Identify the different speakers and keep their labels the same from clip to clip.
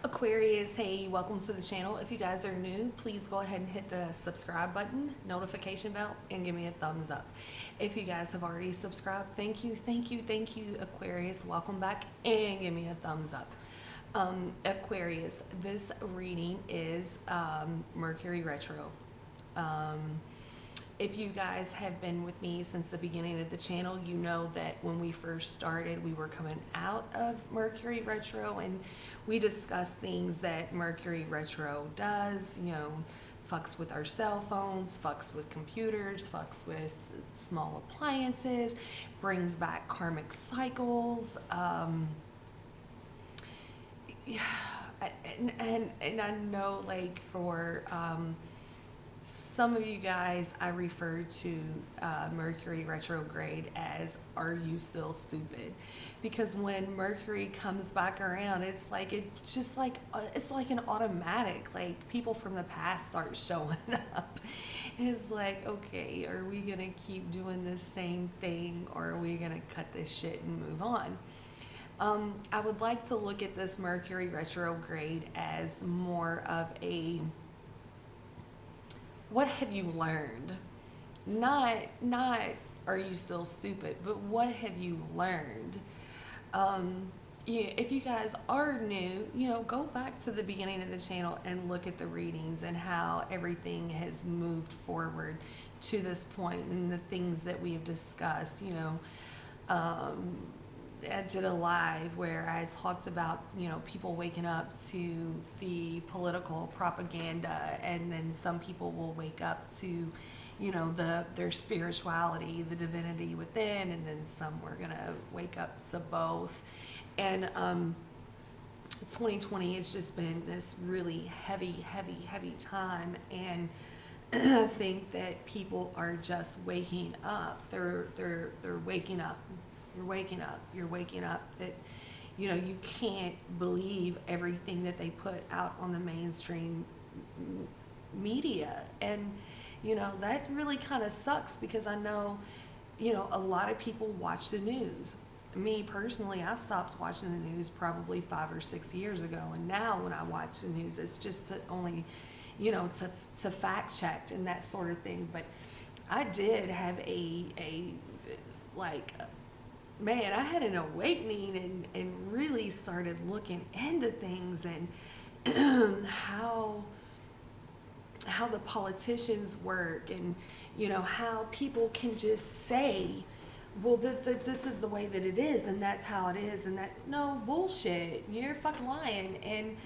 Speaker 1: Aquarius, hey, welcome to the channel. If you guys are new, please go ahead and hit the subscribe button, notification bell, and give me a thumbs up. If you guys have already subscribed, thank you, thank you, thank you, Aquarius. Welcome back and give me a thumbs up. Aquarius, this reading is Mercury Retro. If you guys have been with me since the beginning of the channel, you know that when we first started, we were coming out of Mercury Retro, and we discussed things that Mercury Retro does, fucks with our cell phones, fucks with computers, fucks with small appliances, brings back karmic cycles. Yeah, and I know, like, for some of you guys, I refer to Mercury retrograde as "Are you still stupid?" Because when Mercury comes back around, it's like it's like an automatic. Like, people from the past start showing up. It's like, okay, are we gonna keep doing this same thing, or are we gonna cut this shit and move on? I would like to look at this Mercury retrograde as more of a what have you learned? Not are you still stupid, but what have you learned? If you guys are new, go back to the beginning of the channel and look at the readings and how everything has moved forward to this point and the things that we have discussed. I did a live where I talked about, people waking up to the political propaganda, and then some people will wake up to, their spirituality, the divinity within, and then some were gonna wake up to both. And 2020, it's just been this really heavy time, and I think that people are just waking up. They're waking up. You're waking up that, you can't believe everything that they put out on the mainstream media. And, that really kind of sucks, because I know, a lot of people watch the news. Me personally, I stopped watching the news probably 5 or 6 years ago. And now when I watch the news, it's just to only, to fact check and that sort of thing. But I did have man, I had an awakening and really started looking into things, and how the politicians work, and how people can just say, well, this is the way that it is, and that's how it is, and that, no, bullshit, you're fucking lying. And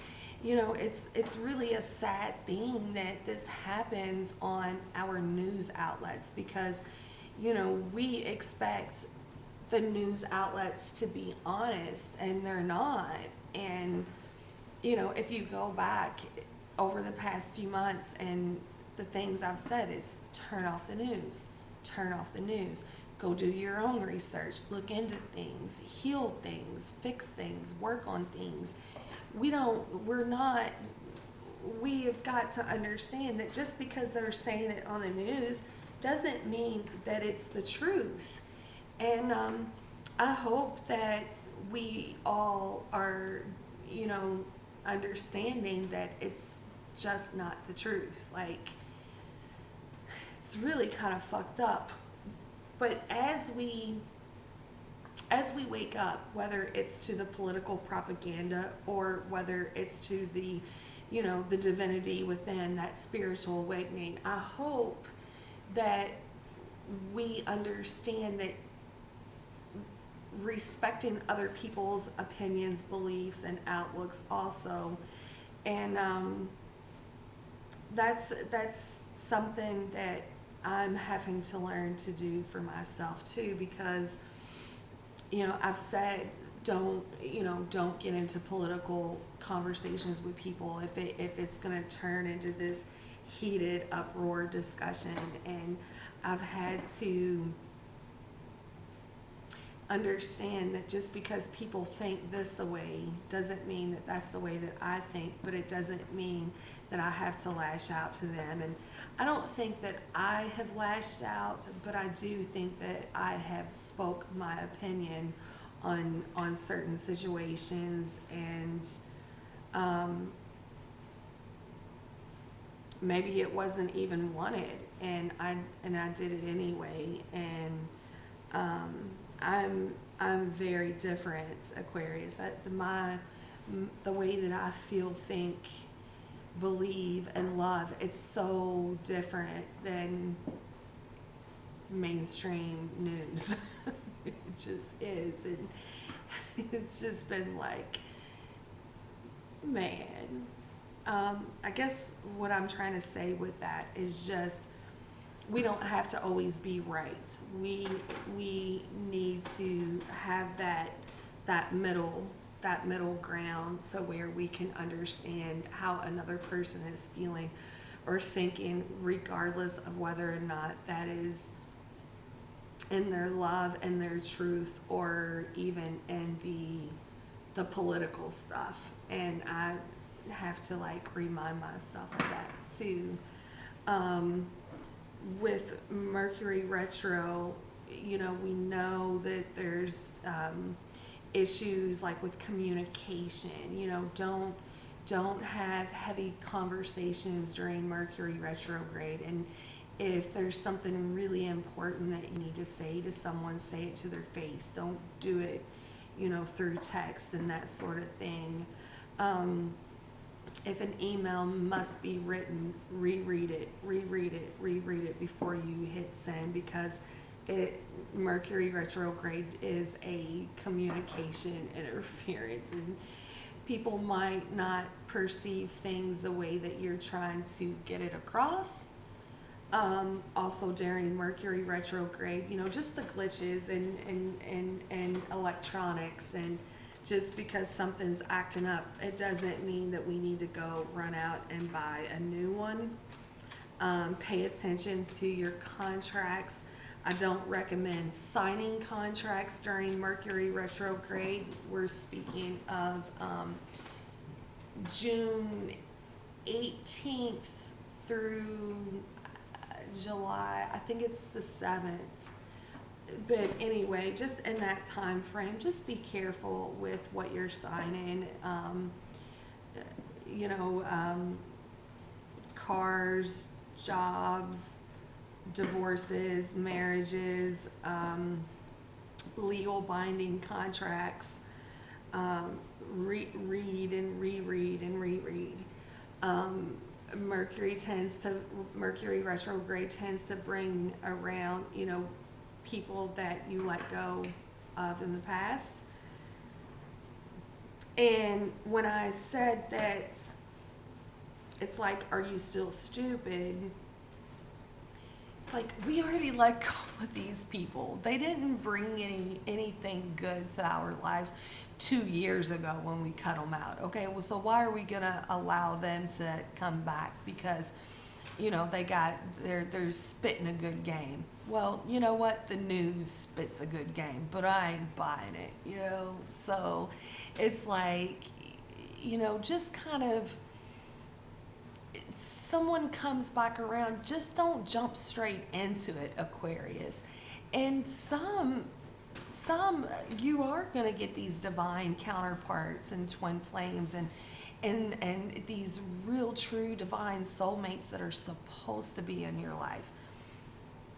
Speaker 1: it's really a sad thing that this happens on our news outlets, because we expect the news outlets to be honest, and they're not. And if you go back over the past few months, and the things I've said is turn off the news, go do your own research, look into things, heal things, fix things, work on things. We have got to understand that just because they're saying it on the news doesn't mean that it's the truth. And I hope that we all are, understanding that it's just not the truth. Like, it's really kind of fucked up. But as we wake up, whether it's to the political propaganda, or whether it's to the, the divinity within, that spiritual awakening, I hope that we understand that respecting other people's opinions, beliefs, and outlooks also. And that's something that I'm having to learn to do for myself too, because I've said, don't get into political conversations with people if it's going to turn into this heated uproar discussion. And I've had to understand that just because people think this way doesn't mean that that's the way that I think, but it doesn't mean that I have to lash out to them. And I don't think that I have lashed out, but I do think that I have spoke my opinion on certain situations. And Um, maybe it wasn't even wanted, and I did it anyway. And um, I'm very different, Aquarius. The way that I feel, think, believe, and love, it's so different than mainstream news. It just is. And it's just been like, man. I guess what I'm trying to say with that is just, we don't have to always be right. We need to have that middle ground, so where we can understand how another person is feeling or thinking, regardless of whether or not that is in their love and their truth, or even in the political stuff. And I have to like remind myself of that too. With Mercury retro, we know that there's issues like with communication. Don't have heavy conversations during Mercury retrograde. And if there's something really important that you need to say to someone, say it to their face. Don't do it, through text and that sort of thing. If an email must be written, reread it before you hit send, because Mercury retrograde is a communication interference, and people might not perceive things the way that you're trying to get it across. Also during Mercury retrograde, just the glitches and electronics, and just because something's acting up, it doesn't mean that we need to go run out and buy a new one. Pay attention to your contracts. I don't recommend signing contracts during Mercury retrograde. We're speaking of June 18th through July, I think it's the 7th. But anyway, just in that time frame, just be careful with what you're signing. Cars, jobs, divorces, marriages, legal binding contracts. Read and reread. Mercury retrograde tends to bring around, people that you let go of in the past. And when I said that, it's like, are you still stupid? It's like, we already let go of these people. They didn't bring anything good to our lives 2 years ago when we cut them out. Okay, well, so why are we gonna allow them to come back? Because they're spitting a good game. Well, you know what? The news spits a good game, but I ain't buying it, So it's like, just kind of, someone comes back around, just don't jump straight into it, Aquarius. And some you are going to get these divine counterparts and twin flames and these real true divine soulmates that are supposed to be in your life.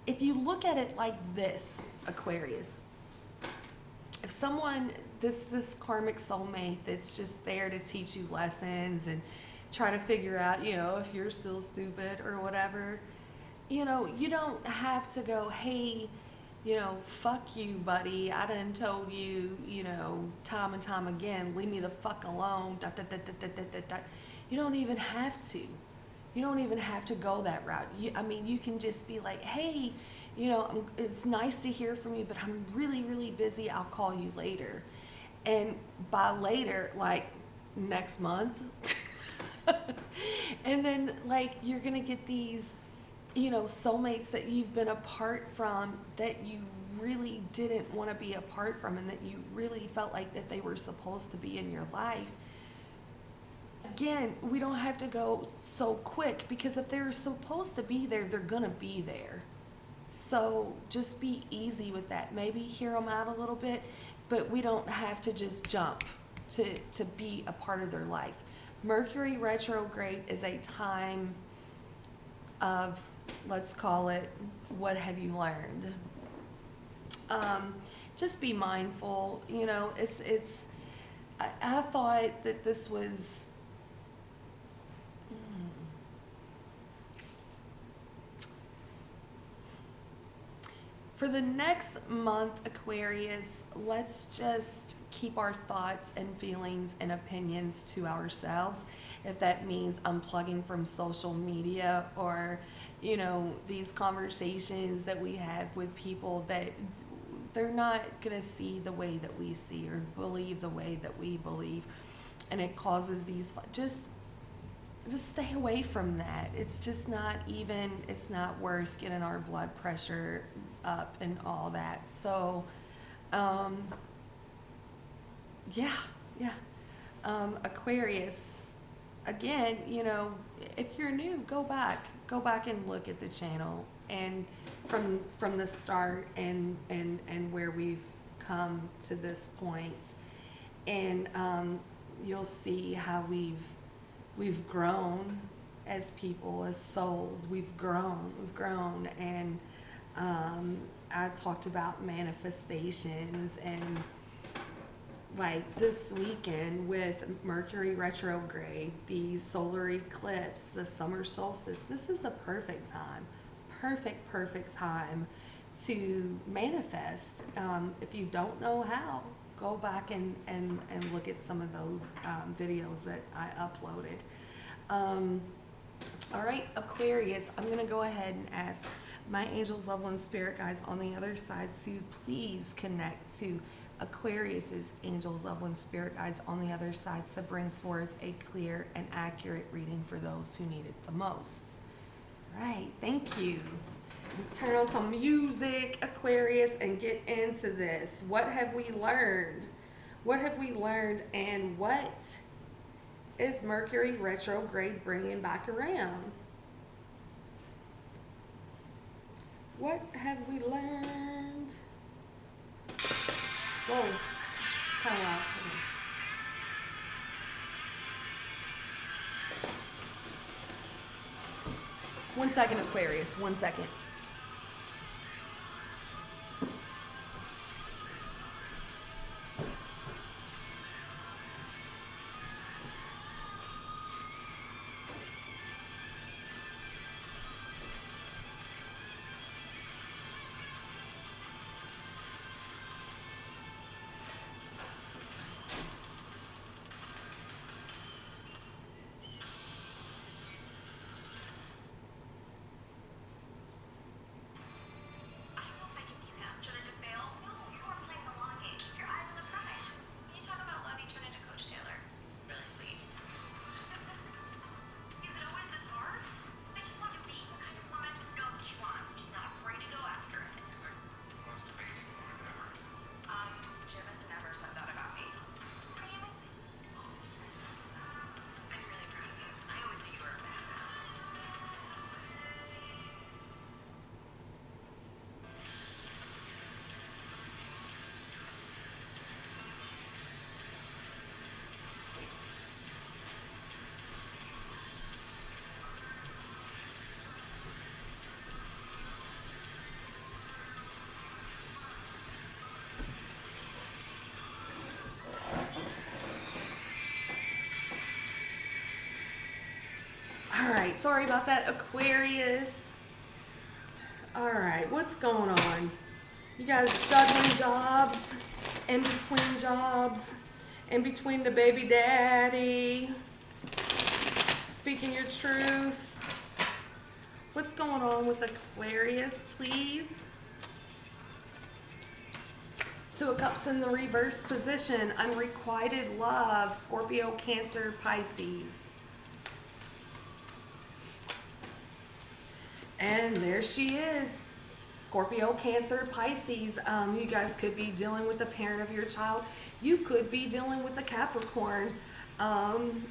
Speaker 1: If you look at it like this, Aquarius, if someone, this karmic soulmate that's just there to teach you lessons and try to figure out, if you're still stupid or whatever, you don't have to go, hey, fuck you, buddy. I done told you, time and time again, leave me the fuck alone. ... You don't even have to. You don't even have to go that route. You can just be like, hey, it's nice to hear from you, but I'm really, really busy. I'll call you later. And by later, like next month. And then, like, you're going to get these, soulmates that you've been apart from, that you really didn't want to be apart from, and that you really felt like that they were supposed to be in your life. Again, we don't have to go so quick, because if they're supposed to be there, they're going to be there. So just be easy with that. Maybe hear them out a little bit, but we don't have to just jump to be a part of their life. Mercury retrograde is a time of, let's call it, what have you learned? Just be mindful. You know, I thought that this was, for the next month, Aquarius, let's just keep our thoughts and feelings and opinions to ourselves. If that means unplugging from social media, or, you know, these conversations that we have with people that they're not going to see the way that we see or believe the way that we believe. And it causes these, just stay away from that. It's just not even, it's not worth getting our blood pressure up and all that. So, Aquarius, again, you know, if you're new, go back and look at the channel, and from the start and where we've come to this point, and you'll see how we've grown as people, as souls. We've grown, and I talked about manifestations, and like this weekend with Mercury retrograde, the solar eclipse, the summer solstice, this is a perfect time to manifest. If you don't know how, go back and look at some of those videos that I uploaded. All right, Aquarius, I'm going to go ahead and ask my angels, loved ones, spirit guides on the other side to please connect to Aquarius's angels, loved ones, spirit guides on the other side to bring forth a clear and accurate reading for those who need it the most. All right, thank you. Turn on some music, Aquarius, and get into this. What have we learned? What have we learned, and what is Mercury retrograde bringing back around? What have we learned? Whoa, it's kind of loud. Okay. 1 second, Aquarius, 1 second. Alright, sorry about that, Aquarius. Alright, what's going on? You guys juggling jobs, in between jobs, in between the baby daddy, speaking your truth. What's going on with Aquarius, please? Two of Cups in the reverse position, unrequited love, Scorpio, Cancer, Pisces. And there she is, Scorpio, Cancer, Pisces. You guys could be dealing with the parent of your child. You could be dealing with a Capricorn.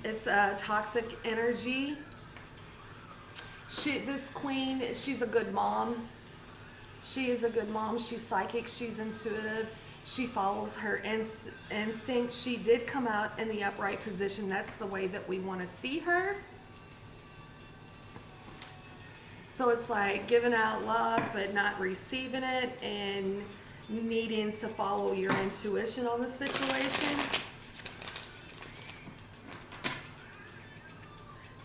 Speaker 1: It's a toxic energy. This queen, she's a good mom. She is a good mom. She's psychic. She's intuitive. She follows her instinct. She did come out in the upright position. That's the way that we want to see her. So it's like giving out love but not receiving it, and needing to follow your intuition on the situation.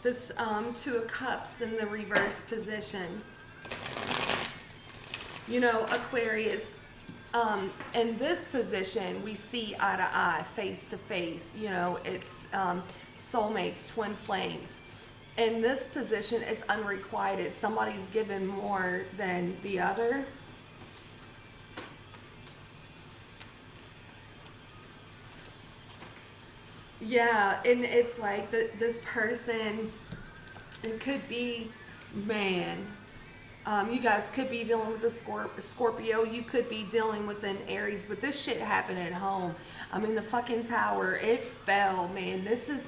Speaker 1: This Two of Cups in the reverse position. You know, Aquarius, in this position, we see eye to eye, face to face. You know, it's soulmates, twin flames. In this position, it's unrequited. Somebody's given more than the other. Yeah, and it's like this person, it could be, man, you guys could be dealing with a Scorpio. You could be dealing with an Aries, but this shit happened at home. I mean, the fucking tower, it fell, man. This is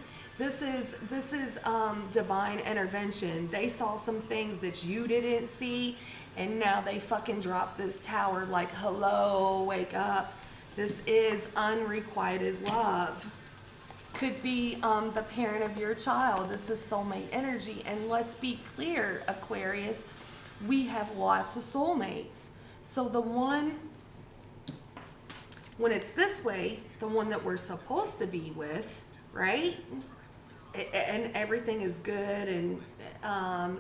Speaker 1: divine intervention. They saw some things that you didn't see, and now they fucking dropped this tower like, hello, wake up. This is unrequited love. Could be the parent of your child. This is soulmate energy. And let's be clear, Aquarius, we have lots of soulmates. So the one, when it's this way, the one that we're supposed to be with, right? And everything is good, and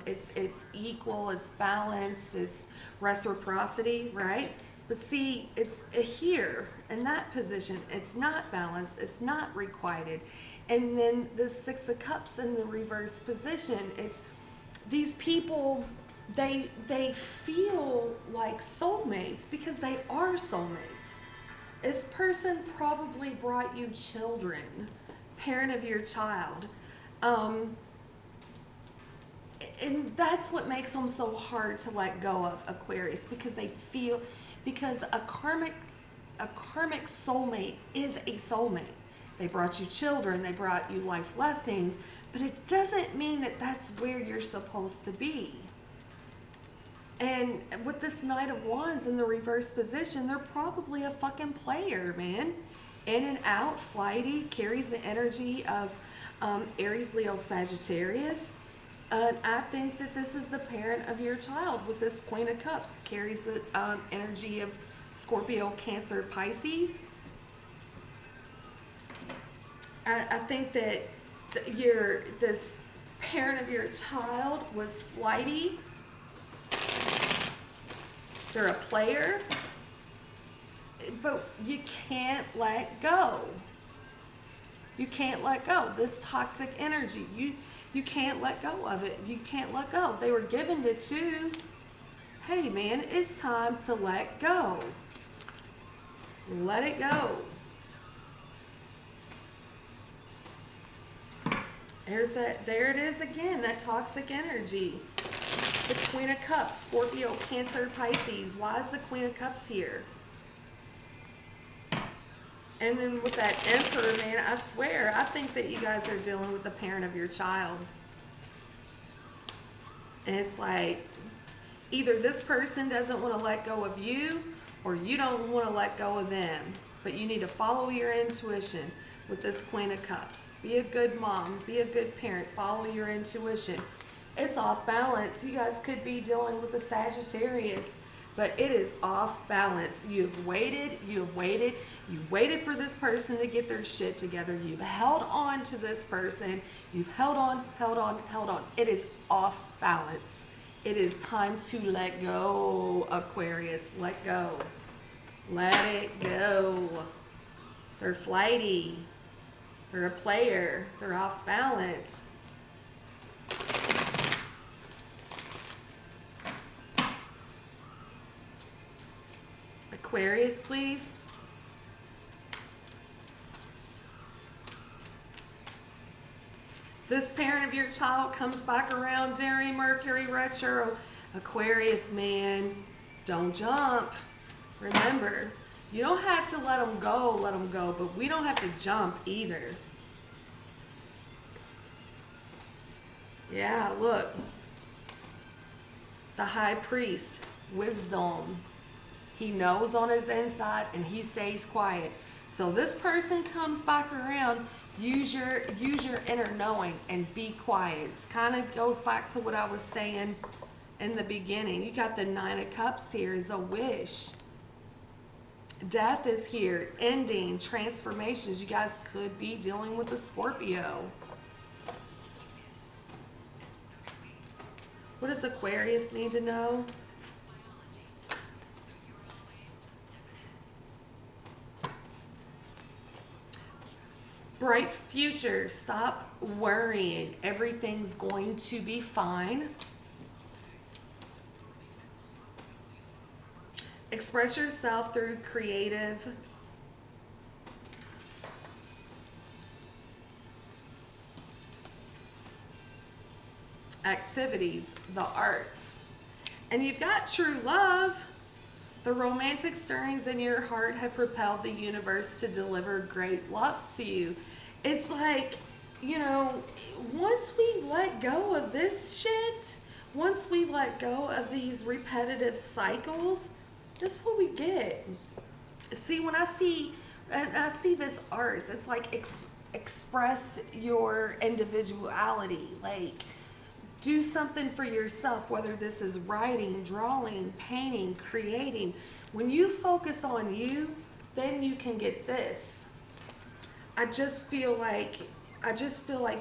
Speaker 1: it's equal, it's balanced, it's reciprocity, right? But see, it's here in that position. It's not balanced. It's not requited. And then the Six of Cups in the reverse position. It's these people. They feel like soulmates because they are soulmates. This person probably brought you children, parent of your child. And that's what makes them so hard to let go of, Aquarius, because they feel, because a karmic soulmate is a soulmate. They brought you children, they brought you life lessons, but it doesn't mean that that's where you're supposed to be. And with this Knight of Wands in the reverse position, they're probably a fucking player, man. In and out, flighty, carries the energy of Aries, Leo, Sagittarius. I think that this is the parent of your child with this Queen of Cups. Carries the energy of Scorpio, Cancer, Pisces. I think that this parent of your child was flighty. They're a player, but you can't let go. You can't let go. This toxic energy, you can't let go of it. You can't let go. They were given to two. Hey man, it's time to let go. Let it go. There it is again, that toxic energy. The Queen of Cups, Scorpio, Cancer, Pisces. Why is the Queen of Cups here? And then with that Emperor, man, I swear, I think that you guys are dealing with the parent of your child. And it's like, either this person doesn't want to let go of you, or you don't want to let go of them. But you need to follow your intuition with this Queen of Cups. Be a good mom, be a good parent, follow your intuition. It's off balance. You guys could be dealing with a Sagittarius, but it is off balance. You've waited for this person to get their shit together. You've held on to this person. You've held on. It is off balance. It is time to let go, Aquarius. Let go. Let it go. They're flighty. They're a player. They're off balance. Aquarius, please. This parent of your child comes back around during Mercury Retro. Aquarius, man, don't jump. Remember, you don't have to let them go, but we don't have to jump either. Yeah, look. The High Priest, wisdom. He knows on his inside and he stays quiet. So this person comes back around. Use your inner knowing and be quiet. It kind of goes back to what I was saying in the beginning. You got the Nine of Cups here is a wish. Death is here, ending, transformations. You guys could be dealing with a Scorpio. What does Aquarius need to know? Bright future. Stop worrying. Everything's going to be fine. Express yourself through creative activities, the arts. And you've got true love. The romantic stirrings in your heart have propelled the universe to deliver great love to you. It's like, you know, once we let go of this shit, once we let go of these repetitive cycles, this is what we get. See, when I see this arts, it's like express your individuality. Like, do something for yourself, whether this is writing, drawing, painting, creating. When you focus on you, then you can get this. I just feel like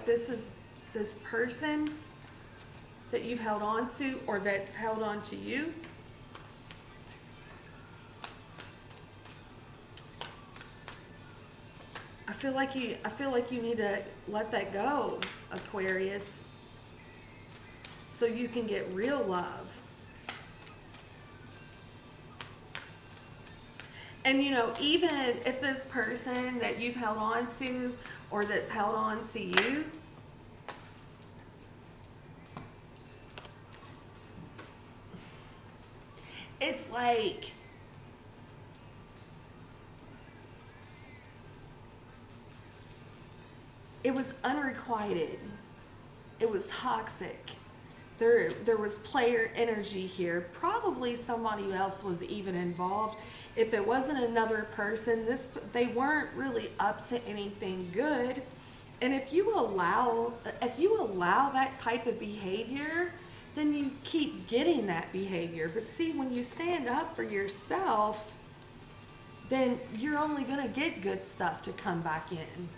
Speaker 1: this person that you've held on to or that's held on to you. I feel like you need to let that go, Aquarius, so you can get real love. And you know, even if this person that you've held on to or that's held on to you, it's like it was unrequited. It was toxic. There was player energy here. Probably somebody else was even involved. If it wasn't another person, they weren't really up to anything good. And if you allow that type of behavior, then you keep getting that behavior. But see, when you stand up for yourself, then you're only going to get good stuff to come back in.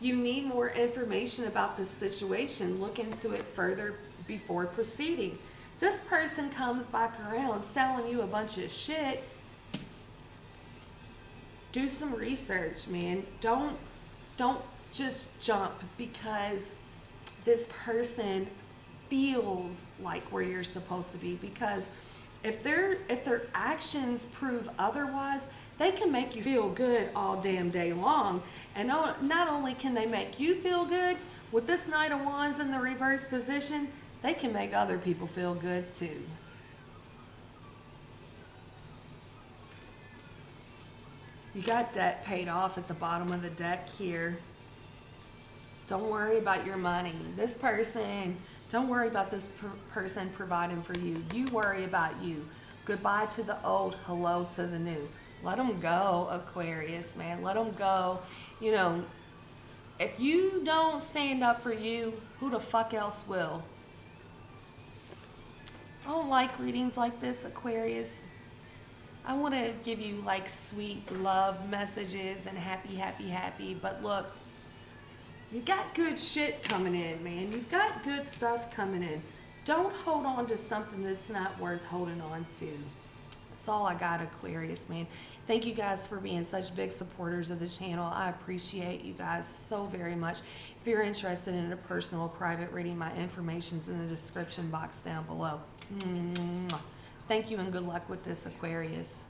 Speaker 1: You need more information about this situation. Look into it further before proceeding. This person comes back around selling you a bunch of shit. Do some research, man. Don't just jump because this person feels like where you're supposed to be. Because if their actions prove otherwise, they can make you feel good all damn day long. And not only can they make you feel good, with this Knight of Wands in the reverse position, they can make other people feel good too. You got debt paid off at the bottom of the deck here. Don't worry about your money. Don't worry about this person providing for you. You worry about you. Goodbye to the old, hello to the new. Let them go, Aquarius, man. Let them go. You know, if you don't stand up for you, who the fuck else will? I don't like readings like this, Aquarius. I want to give you like sweet love messages and happy, happy, happy. But look, you got good shit coming in, man. You've got good stuff coming in. Don't hold on to something that's not worth holding on to. That's all I got, Aquarius, man. Thank you guys for being such big supporters of the channel. I appreciate you guys so very much. If you're interested in a personal private reading, my information's in the description box down below. Thank you and good luck with this, Aquarius.